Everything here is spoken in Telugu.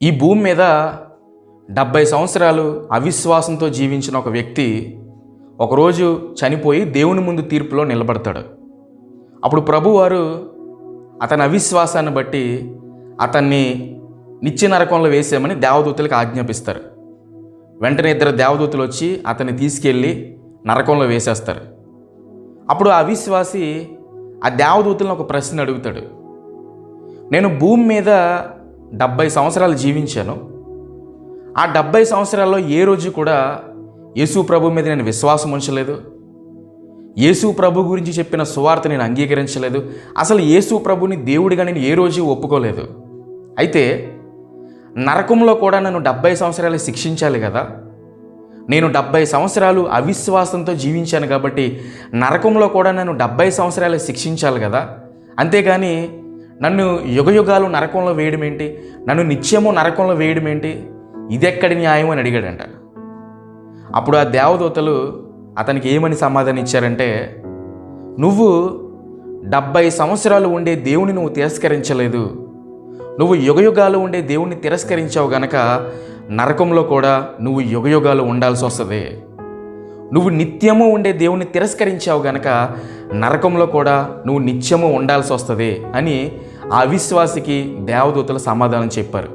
ఈ భూమి మీద 70 సంవత్సరాలు అవిశ్వాసంతో జీవించిన ఒక వ్యక్తి ఒకరోజు చనిపోయి దేవుని ముందు తీర్పులో నిలబడతాడు. అప్పుడు ప్రభువారు అతని అవిశ్వాసాన్ని బట్టి అతన్ని నిత్య నరకంలో వేసేయమని దేవదూతలకు ఆజ్ఞాపిస్తారు. వెంటనే 2 దేవదూతలు వచ్చి అతన్ని తీసుకెళ్ళి నరకంలో వేసేస్తారు. అప్పుడు ఆ అవిశ్వాసి ఆ దేవదూతలను ఒక ప్రశ్న అడుగుతాడు. నేను భూమి మీద 70 సంవత్సరాలు జీవించాను. ఆ 70 సంవత్సరాల్లో ఏ రోజు కూడా యేసు ప్రభు మీద నేను విశ్వాసం ఉంచలేదు. యేసు ప్రభు గురించి చెప్పిన సువార్త నేను అంగీకరించలేదు. అసలు యేసు ప్రభుని దేవుడిగా నేను ఏ రోజు ఒప్పుకోలేదు. అయితే నరకంలో కూడా నన్ను 70 సంవత్సరాలు శిక్షించాలి కదా. నేను 70 సంవత్సరాలు అవిశ్వాసంతో జీవించాను కాబట్టి నరకంలో కూడా నన్ను 70 సంవత్సరాలు శిక్షించాలి కదా. అంతేగాని నన్ను యుగయుగాలు నరకంలో వేయడం ఏంటి, నన్ను నిత్యము నరకంలో వేయడం ఏంటి, ఇదెక్కడి న్యాయం అని అడిగాడంట. అప్పుడు ఆ దేవదూతలు అతనికి ఏమని సమాధానం ఇచ్చారంటే, నువ్వు 70 సంవత్సరాలు ఉండే దేవుని నువ్వు తిరస్కరించలేదు. నువ్వు యుగయుగాలు ఉండే దేవుణ్ణి తిరస్కరించావు గనక నరకంలో కూడా నువ్వు యుగయుగాలు ఉండాల్సి వస్తుంది. నువ్వు నిత్యము ఉండే దేవుణ్ణి తిరస్కరించావు గనక నరకంలో కూడా నువ్వు నిత్యము ఉండాల్సి వస్తుంది అని ఆ అవిశ్వాసికి దేవదూతలు సమాధానం చెప్పారు.